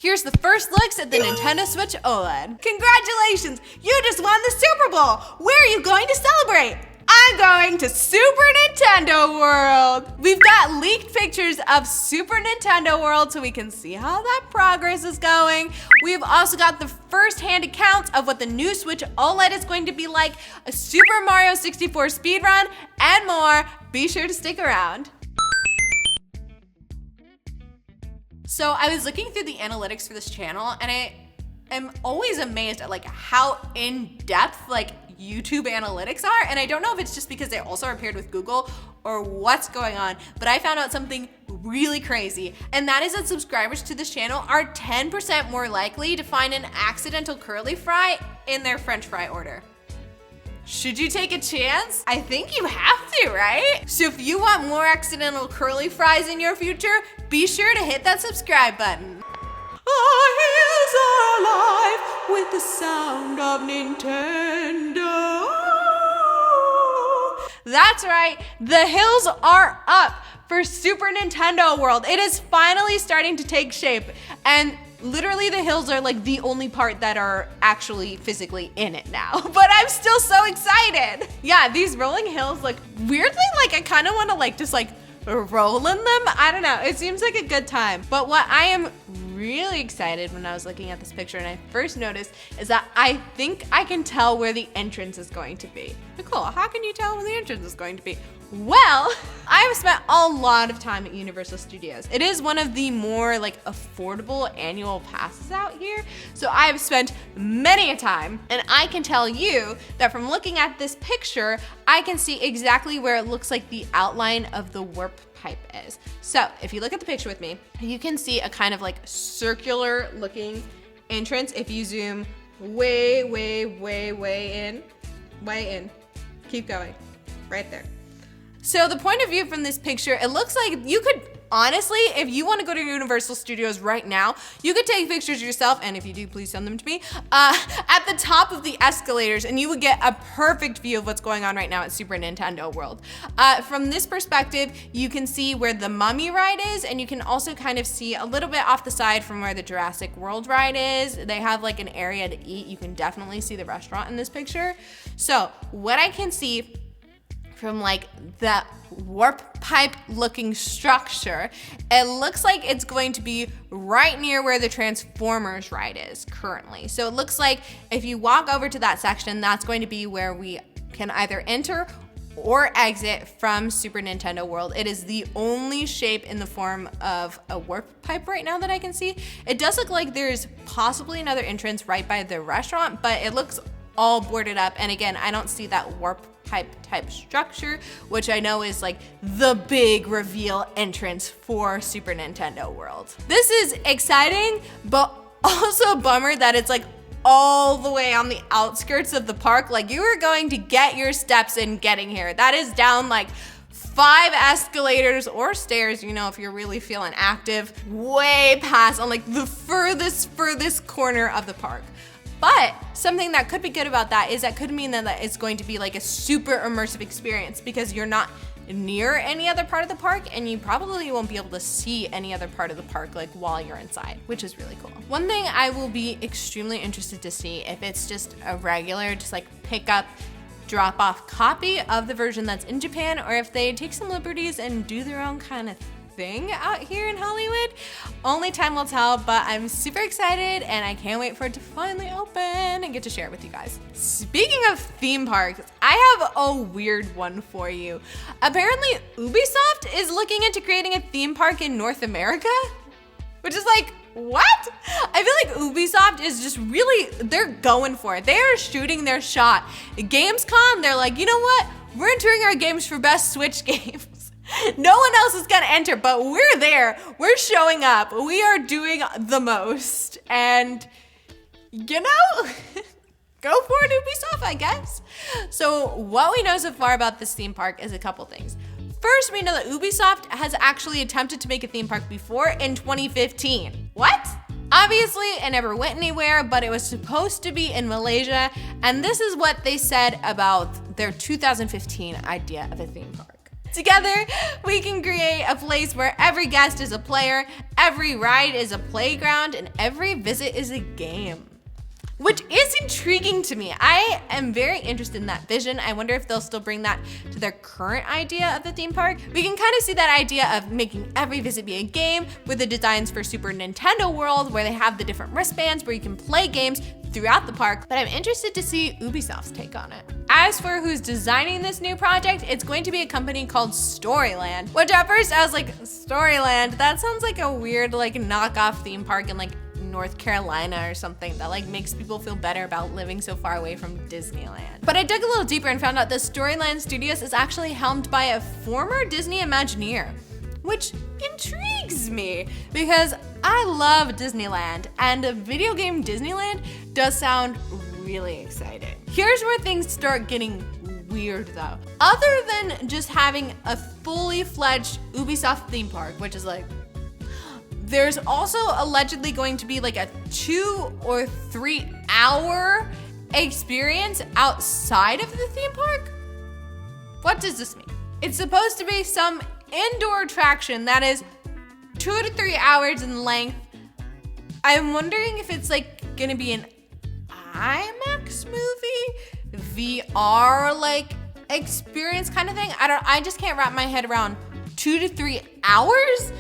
Here's the first looks at the Nintendo Switch OLED. Congratulations, you just won the Super Bowl. Where are you going to celebrate? I'm going to Super Nintendo World. We've got leaked pictures of Super Nintendo World so we can see how that progress is going. We've also got the first-hand accounts of what the new Switch OLED is going to be like, a Super Mario 64 speedrun, and more. Be sure to stick around. So I was looking through the analytics for this channel and I am always amazed at how in-depth YouTube analytics are, and I don't know if it's just because they also are paired with Google or what's going on, but I found out something really crazy, and that is that subscribers to this channel are 10% more likely to find an accidental curly fry in their French fry order. Should you take a chance? I think you have to, right? So if you want more accidental curly fries in your future, be sure to hit that subscribe button. Our hills are alive with the sound of Nintendo. That's right, the hills are up for Super Nintendo World. It is finally starting to take shape, and literally the hills are the only part that are actually physically in it now. But I'm still so excited. Yeah, these rolling hills look weirdly I kind of want to just roll in them. I don't know, it seems like a good time. But what I am really excited when I was looking at this picture and I first noticed is that I think I can tell where the entrance is going to be. Nicole, how can you tell where the entrance is going to be? Well, I have spent a lot of time at Universal Studios. It is one of the more affordable annual passes out here. So I have spent many a time, and I can tell you that from looking at this picture, I can see exactly where it looks like the outline of the warp pipe is. So if you look at the picture with me, you can see a kind of circular looking entrance. If you zoom way in, keep going, right there. So the point of view from this picture, it looks like you could, honestly, if you want to go to Universal Studios right now, you could take pictures yourself, and if you do, please send them to me, at the top of the escalators, and you would get a perfect view of what's going on right now at Super Nintendo World. From this perspective, you can see where the Mummy ride is, and you can also kind of see a little bit off the side from where the Jurassic World ride is. They have an area to eat. You can definitely see the restaurant in this picture. So what I can see from that warp pipe looking structure, it looks like it's going to be right near where the Transformers ride is currently. So it looks like if you walk over to that section, that's going to be where we can either enter or exit from Super Nintendo World. It is the only shape in the form of a warp pipe right now that I can see. It does look like there's possibly another entrance right by the restaurant, but it looks all boarded up. And again, I don't see that warp pipe type structure, which I know is the big reveal entrance for Super Nintendo World. This is exciting, but also a bummer that it's all the way on the outskirts of the park. You are going to get your steps in getting here. That is down 5 escalators or stairs, if you're really feeling active, way past on the furthest corner of the park. But something that could be good about that is that could mean that it's going to be a super immersive experience because you're not near any other part of the park and you probably won't be able to see any other part of the park while you're inside, which is really cool. One thing I will be extremely interested to see if it's just a regular, just pick up, drop off copy of the version that's in Japan, or if they take some liberties and do their own kind of thing out here in Hollywood. Only time will tell, but I'm super excited and I can't wait for it to finally open and get to share it with you guys. Speaking of theme parks, I have a weird one for you. Apparently, Ubisoft is looking into creating a theme park in North America, which is what? I feel Ubisoft is just really, they're going for it. They are shooting their shot. Gamescom, they're you know what? We're entering our games for best Switch games. No one else is gonna enter, but we're there. We're showing up. We are doing the most. And, go for it, Ubisoft, I guess. So what we know so far about this theme park is a couple things. First, we know that Ubisoft has actually attempted to make a theme park before in 2015. What? Obviously, it never went anywhere, but it was supposed to be in Malaysia. And this is what they said about their 2015 idea of a theme park. Together, we can create a place where every guest is a player, every ride is a playground, and every visit is a game. Which is intriguing to me. I am very interested in that vision. I wonder if they'll still bring that to their current idea of the theme park. We can kind of see that idea of making every visit be a game with the designs for Super Nintendo World, where they have the different wristbands where you can play games throughout the park, but I'm interested to see Ubisoft's take on it. As for who's designing this new project, it's going to be a company called Storyland, which at first I was like, Storyland, that sounds like a weird like knockoff theme park in like North Carolina or something that like makes people feel better about living so far away from Disneyland. But I dug a little deeper and found out that Storyland Studios is actually helmed by a former Disney Imagineer, which intrigues me because I love Disneyland, and a video game Disneyland does sound really exciting. Here's where things start getting weird though. Other than just having a fully fledged Ubisoft theme park, which is like, there's also allegedly going to be like a 2 or 3 hour experience outside of the theme park? What does this mean? It's supposed to be some indoor attraction that is 2 to 3 hours in length. I'm wondering if it's like gonna be an IMAX movie, VR like experience kind of thing. I just can't wrap my head around 2 to 3 hours.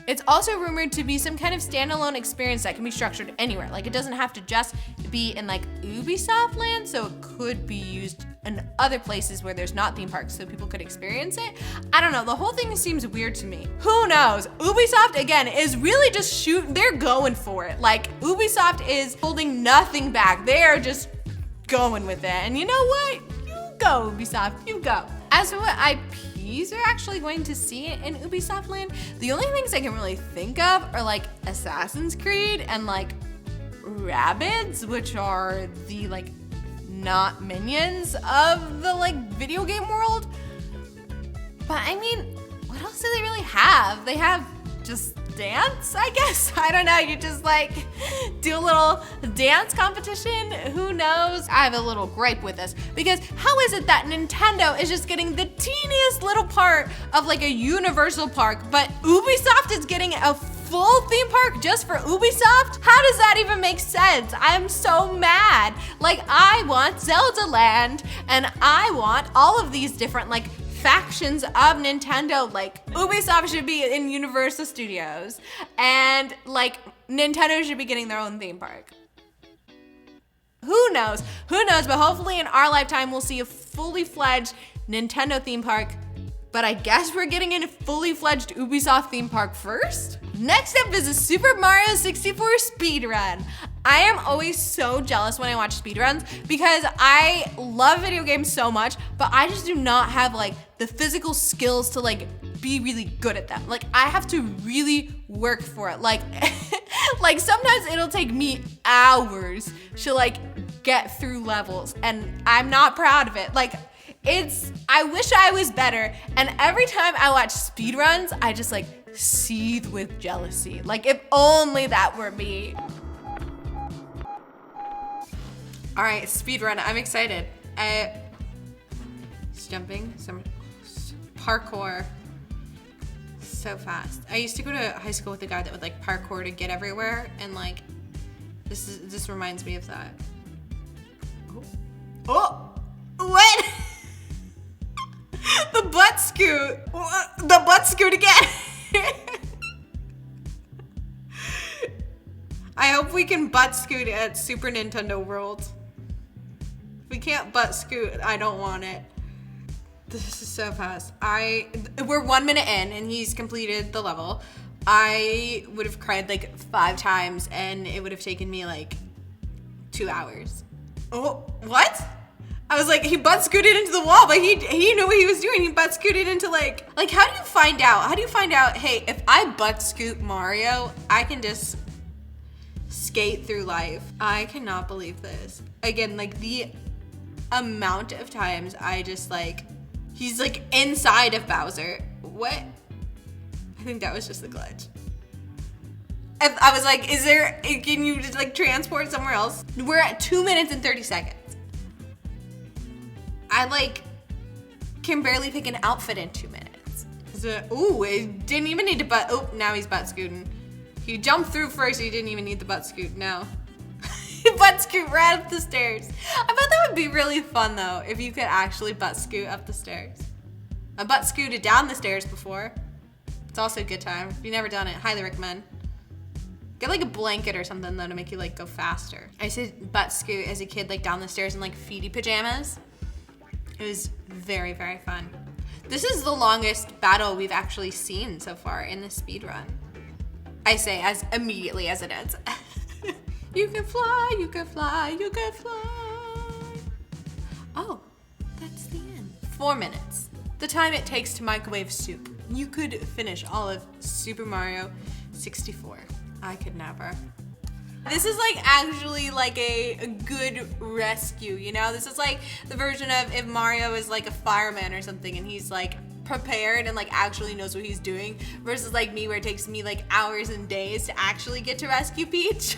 It's also rumored to be some kind of standalone experience that can be structured anywhere. Like it doesn't have to just be in like Ubisoft land, so it could be used in other places where there's not theme parks so people could experience it. I don't know, the whole thing seems weird to me. Who knows? Ubisoft, again, is really just they're going for it. Like Ubisoft is holding nothing back. They are just going with it. And you know what? You go, Ubisoft, you go. As for what IPs are actually going to see in Ubisoft land, the only things I can really think of are like Assassin's Creed and like Rabbids, which are the like not minions of the like video game world. But I mean, what else do they really have? They have just dance, I guess. I don't know, you just like do a little dance competition. Who knows? I have a little gripe with this because how is it that Nintendo is just getting the teeniest little part of like a Universal park, but Ubisoft is getting a full theme park just for Ubisoft? How does that even make sense? I'm so mad. Like I want Zelda Land and I want all of these different like factions of Nintendo. Like Ubisoft should be in Universal Studios and like Nintendo should be getting their own theme park. Who knows? Who knows? But hopefully in our lifetime we'll see a fully fledged Nintendo theme park. But I guess we're getting in a fully fledged Ubisoft theme park first. Next up is a Super Mario 64 speedrun. I am always so jealous when I watch speedruns because I love video games so much, but I just do not have like the physical skills to like be really good at them. Like I have to really work for it. Like, like sometimes it'll take me hours to like get through levels and I'm not proud of it. Like I wish I was better. And every time I watch speedruns, I just like seethe with jealousy. Like if only that were me. All right, speedrun, I'm excited. Jumping, some parkour, so fast. I used to go to high school with a guy that would like parkour to get everywhere, and like, this reminds me of that. Oh, what? The butt scoot, the butt scoot again. I hope we can butt scoot at Super Nintendo World. If we can't butt scoot, I don't want it. This is so fast. We're 1 minute in and he's completed the level. I would have cried like 5 times and it would have taken me like 2 hours. Oh, what? I was like, he butt scooted into the wall, but he knew what he was doing. He butt scooted into like how do you find out? How do you find out, hey, if I butt scoot Mario, I can just skate through life. I cannot believe this. Again, like the amount of times I just like, he's like inside of Bowser. What? I think that was just the glitch. I was like, can you just like transport somewhere else? We're at 2 minutes and 30 seconds. I like can barely pick an outfit in 2 minutes. Ooh, it didn't even need to now he's butt scooting. He jumped through first, he didn't even need the butt scoot, no. Butt scoot right up the stairs. I bet that would be really fun though, if you could actually butt scoot up the stairs. I butt scooted down the stairs before. It's also a good time. If you've never done it, highly recommend. Get like a blanket or something though to make you like go faster. I used to butt scoot as a kid like down the stairs in like feety pajamas. It was very, very fun. This is the longest battle we've actually seen so far in the speed run. I say as immediately as it ends. You can fly, you can fly, you can fly. Oh, that's the end. 4 minutes. The time it takes to microwave soup. You could finish all of Super Mario 64. I could never. This is like actually like a good rescue, you know? This is like the version of if Mario is like a fireman or something and he's like prepared and like actually knows what he's doing versus like me where it takes me like hours and days to actually get to rescue Peach.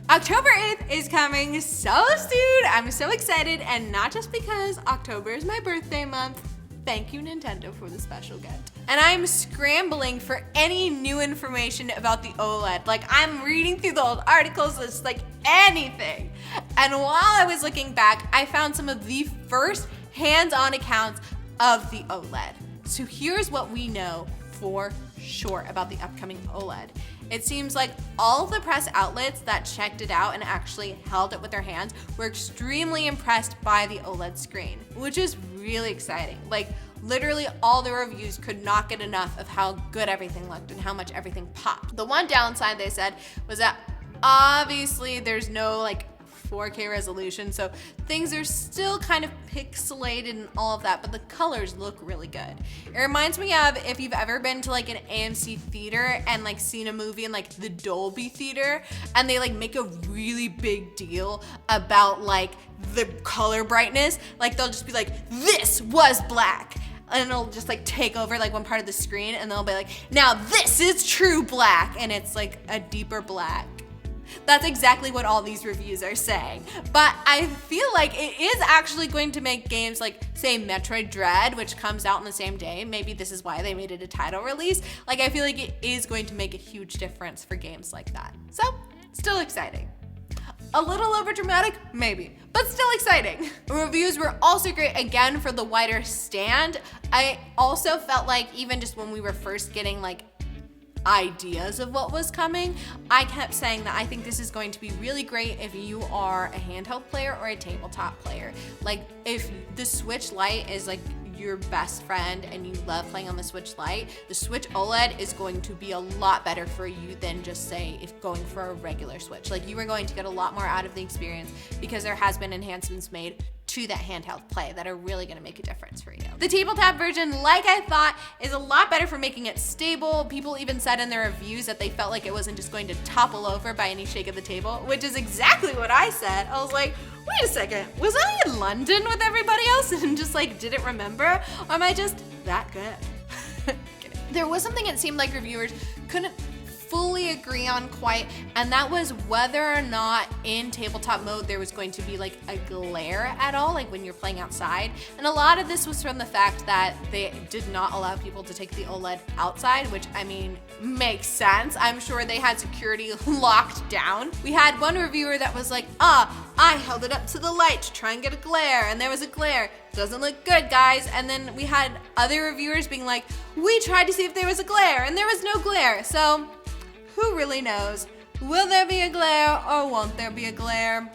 October 8th is coming so soon. I'm so excited, and not just because October is my birthday month. Thank you, Nintendo, for the special gift. And I'm scrambling for any new information about the OLED. Like, I'm reading through the old articles, it's like anything. And while I was looking back, I found some of the first hands-on accounts of the OLED. So here's what we know for sure about the upcoming OLED. It seems like all of the press outlets that checked it out and actually held it with their hands were extremely impressed by the OLED screen, which is really exciting. Like, literally all the reviews could not get enough of how good everything looked and how much everything popped. The one downside they said was that obviously there's no like 4K resolution, so things are still kind of pixelated and all of that, but the colors look really good. It reminds me of if you've ever been to like an AMC theater and like seen a movie in like the Dolby theater and they like make a really big deal about like the color brightness. Like they'll just be like, this was black. And it'll just like take over like one part of the screen and they'll be like, now this is true black. And it's like a deeper black. That's exactly what all these reviews are saying. But I feel like it is actually going to make games like, say, Metroid Dread, which comes out on the same day. Maybe this is why they made it a title release. Like, I feel like it is going to make a huge difference for games like that. So, still exciting. A little over dramatic, maybe, but still exciting. Reviews were also great again for the wider stand. I also felt like even just when we were first getting like ideas of what was coming, I kept saying that I think this is going to be really great if you are a handheld player or a tabletop player. Like if the Switch Lite is like your best friend and you love playing on the Switch Lite, the Switch OLED is going to be a lot better for you than just say if going for a regular Switch. Like you are going to get a lot more out of the experience because there has been enhancements made to that handheld play that are really gonna make a difference for you. The tabletop version, like I thought, is a lot better for making it stable. People even said in their reviews that they felt like it wasn't just going to topple over by any shake of the table, which is exactly what I said. I was like, wait a second, was I in London with everybody else and just like didn't remember? Or am I just that good? There was something it seemed like reviewers couldn't fully agree on quite, and that was whether or not in tabletop mode there was going to be like a glare at all, like when you're playing outside. And a lot of this was from the fact that they did not allow people to take the OLED outside, which I mean makes sense. I'm sure they had security locked down. We had one reviewer that was like, I held it up to the light to try and get a glare, and there was a glare. Doesn't look good, guys. And then we had other reviewers being like, we tried to see if there was a glare and there was no glare. So who really knows? Will there be a glare or won't there be a glare?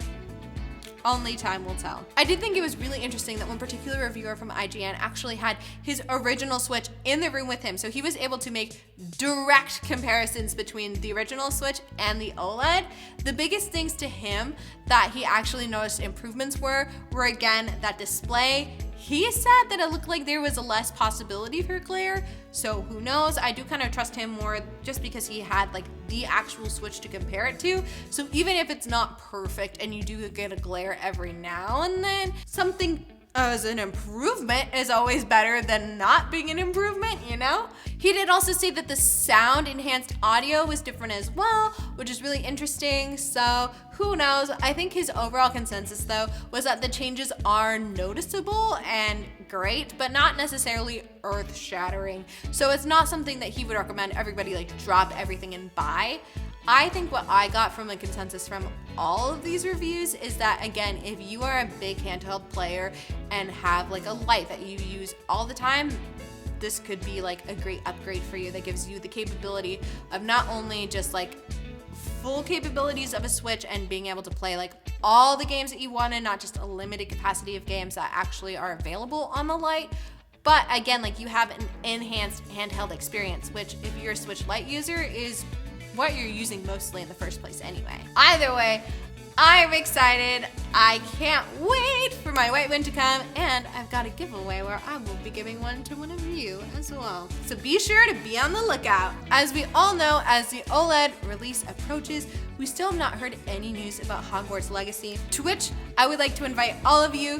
Only time will tell. I did think it was really interesting that one particular reviewer from IGN actually had his original Switch in the room with him, so he was able to make direct comparisons between the original Switch and the OLED. The biggest things to him that he actually noticed improvements were again, that display. He said that it looked like there was a less possibility for glare, so who knows? I do kind of trust him more just because he had like the actual Switch to compare it to. So even if it's not perfect and you do get a glare every now and then, something as an improvement is always better than not being an improvement, you know? He did also say that the sound enhanced audio was different as well, which is really interesting. So who knows? I think his overall consensus though was that the changes are noticeable and great, but not necessarily earth shattering. So it's not something that he would recommend everybody like drop everything and buy. I think what I got from the consensus from all of these reviews is that, again, if you are a big handheld player and have like a light that you use all the time, this could be like a great upgrade for you that gives you the capability of not only just like full capabilities of a Switch and being able to play like all the games that you want and not just a limited capacity of games that actually are available on the Lite, but again, like you have an enhanced handheld experience, which if you're a Switch Lite user is what you're using mostly in the first place anyway. Either way, I'm excited. I can't wait for my white one to come, and I've got a giveaway where I will be giving one to one of you as well. So be sure to be on the lookout. As we all know, as the OLED release approaches, we still have not heard any news about Hogwarts Legacy, to which I would like to invite all of you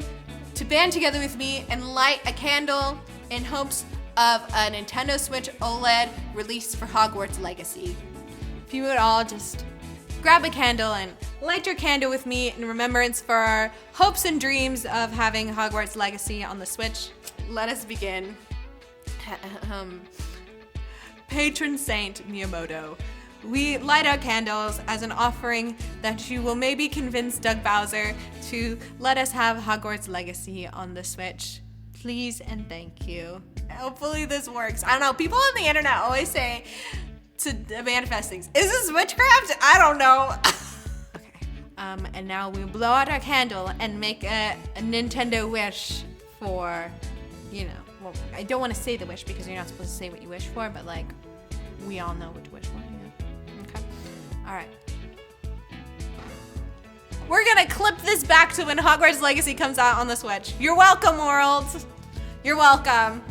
to band together with me and light a candle in hopes of a Nintendo Switch OLED release for Hogwarts Legacy. If you would all just grab a candle and light your candle with me in remembrance for our hopes and dreams of having Hogwarts Legacy on the Switch. Let us begin. Patron Saint Miyamoto, we light our candles as an offering that you will maybe convince Doug Bowser to let us have Hogwarts Legacy on the Switch. Please and thank you. Hopefully this works. I don't know, people on the internet always say to manifest things. Is this witchcraft? I don't know. Okay. And now we blow out our candle and make a Nintendo wish for, you know, well, I don't want to say the wish because you're not supposed to say what you wish for, but like, we all know what to wish for, yeah. Okay. All right. We're gonna clip this back to when Hogwarts Legacy comes out on the Switch. You're welcome, world. You're welcome.